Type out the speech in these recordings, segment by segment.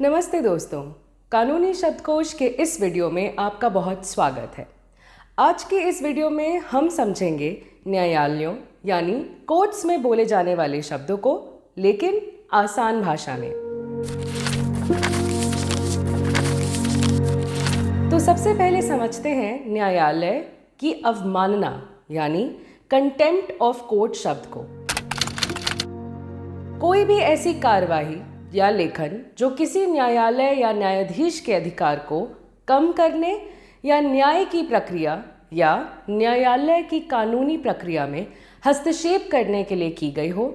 नमस्ते दोस्तों, कानूनी शब्दकोश के इस वीडियो में आपका बहुत स्वागत है। आज के इस वीडियो में हम समझेंगे न्यायालयों यानी कोर्ट्स में बोले जाने वाले शब्दों को, लेकिन आसान भाषा में। तो सबसे पहले समझते हैं न्यायालय की अवमानना यानी कंटेम्प्ट ऑफ कोर्ट शब्द को। कोई भी ऐसी कार्यवाही या लेखन जो किसी न्यायालय या न्यायाधीश के अधिकार को कम करने या न्याय की प्रक्रिया या न्यायालय की कानूनी प्रक्रिया में हस्तक्षेप करने के लिए की गई हो,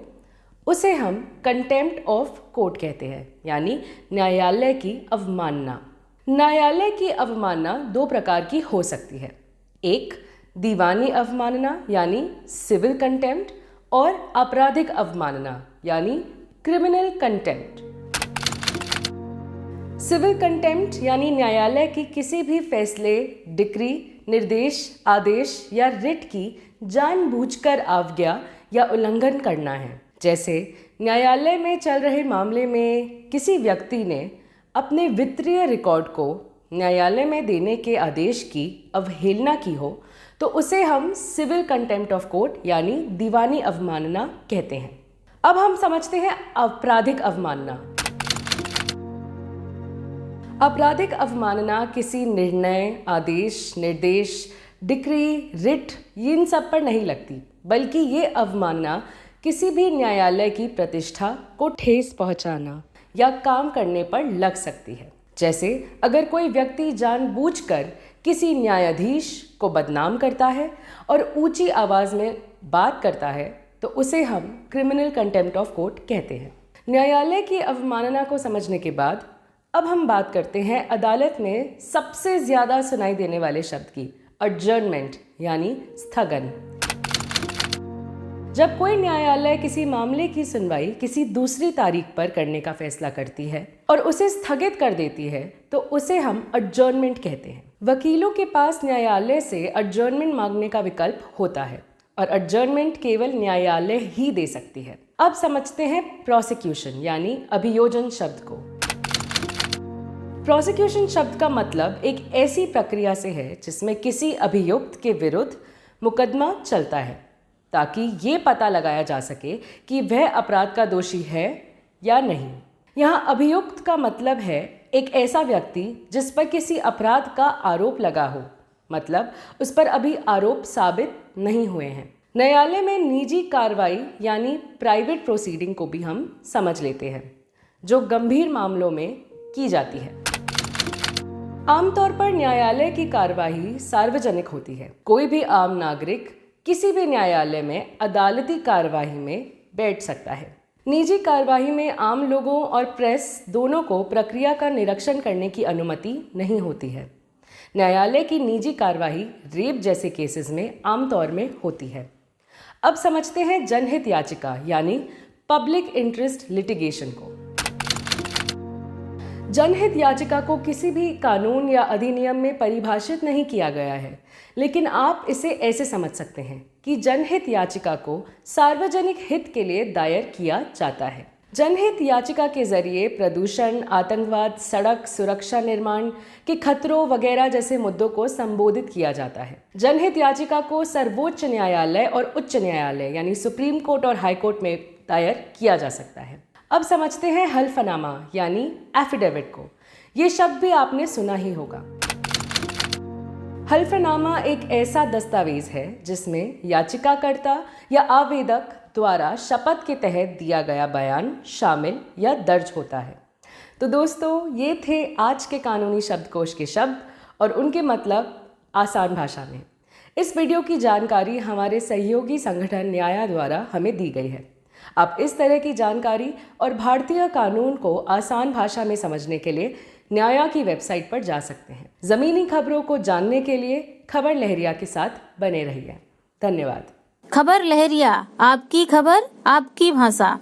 उसे हम कंटेम्प्ट ऑफ कोर्ट कहते हैं, यानी न्यायालय की अवमानना। न्यायालय की अवमानना दो प्रकार की हो सकती है। एक दीवानी अवमानना यानी सिविल कंटेम्प्ट और आपराधिक अवमानना यानी क्रिमिनल कंटेम्प्ट। सिविल कंटेम्प्ट यानी न्यायालय की किसी भी फैसले, डिक्री, निर्देश, आदेश या रिट की जानबूझकर अवज्ञा या उल्लंघन करना है। जैसे न्यायालय में चल रहे मामले में किसी व्यक्ति ने अपने वित्तीय रिकॉर्ड को न्यायालय में देने के आदेश की अवहेलना की हो, तो उसे हम सिविल कंटेम्प्ट ऑफ कोर्ट यानी दीवानी अवमानना कहते हैं। अब हम समझते हैं आपराधिक अवमानना। आपराधिक अवमानना किसी निर्णय, आदेश, निर्देश, डिक्री, रिट इन सब पर नहीं लगती, बल्कि ये अवमानना किसी भी न्यायालय की प्रतिष्ठा को ठेस पहुंचाना या काम करने पर लग सकती है। जैसे अगर कोई व्यक्ति जानबूझकर किसी न्यायाधीश को बदनाम करता है और ऊंची आवाज में बात करता है, तो उसे हम क्रिमिनल कंटेम्प्ट ऑफ कोर्ट कहते हैं। न्यायालय की अवमानना को समझने के बाद अब हम बात करते हैं अदालत में सबसे ज्यादा सुनाई देने वाले शब्द की, अडजर्नमेंट यानी स्थगन। जब कोई न्यायालय किसी मामले की सुनवाई किसी दूसरी तारीख पर करने का फैसला करती है और उसे स्थगित कर देती है, तो उसे हम अडजर्नमेंट कहते हैं। वकीलों के पास न्यायालय से अडजर्नमेंट मांगने का विकल्प होता है और अडजर्नमेंट केवल न्यायालय ही दे सकती है। अब समझते हैं प्रोसिक्यूशन यानी अभियोजन शब्द को। प्रोसिक्यूशन शब्द का मतलब एक ऐसी प्रक्रिया से है जिसमें किसी अभियुक्त के विरुद्ध मुकदमा चलता है ताकि ये पता लगाया जा सके कि वह अपराध का दोषी है या नहीं। यहाँ अभियुक्त का मतलब है एक ऐसा व्यक्ति जिस पर किसी अपराध का आरोप लगा हो, मतलब उस पर अभी आरोप साबित नहीं हुए हैं। न्यायालय में निजी कार्रवाई यानी प्राइवेट प्रोसीडिंग को भी हम समझ लेते हैं, जो गंभीर मामलों में की जाती है। आमतौर पर न्यायालय की कार्यवाही सार्वजनिक होती है। कोई भी आम नागरिक किसी भी न्यायालय में अदालती कार्यवाही में बैठ सकता है। निजी कार्यवाही में आम लोगों और प्रेस दोनों को प्रक्रिया का निरीक्षण करने की अनुमति नहीं होती है। न्यायालय की निजी कार्यवाही रेप जैसे केसेस में आमतौर में होती है। अब समझते हैं जनहित याचिका यानी पब्लिक इंटरेस्ट लिटिगेशन को। जनहित याचिका को किसी भी कानून या अधिनियम में परिभाषित नहीं किया गया है, लेकिन आप इसे ऐसे समझ सकते हैं कि जनहित याचिका को सार्वजनिक हित के लिए दायर किया जाता है। जनहित याचिका के जरिए प्रदूषण, आतंकवाद, सड़क सुरक्षा, निर्माण के खतरों वगैरह जैसे मुद्दों को संबोधित किया जाता है। जनहित याचिका को सर्वोच्च न्यायालय और उच्च न्यायालय यानी सुप्रीम कोर्ट और हाई कोर्ट में दायर किया जा सकता है। अब समझते हैं हल्फनामा यानी एफिडेविट को। ये शब्द भी आपने सुना ही होगा। हल्फनामा एक ऐसा दस्तावेज है जिसमें याचिकाकर्ता या आवेदक द्वारा शपथ के तहत दिया गया बयान शामिल या दर्ज होता है। तो दोस्तों, ये थे आज के कानूनी शब्दकोश के शब्द और उनके मतलब आसान भाषा में। इस वीडियो की जानकारी हमारे सहयोगी संगठन न्याया द्वारा हमें दी गई है। आप इस तरह की जानकारी और भारतीय कानून को आसान भाषा में समझने के लिए न्याया की वेबसाइट पर जा सकते हैं। ज़मीनी खबरों को जानने के लिए खबर लहरिया के साथ बने रहिए। धन्यवाद। खबर लहरिया, आपकी खबर आपकी भाषा।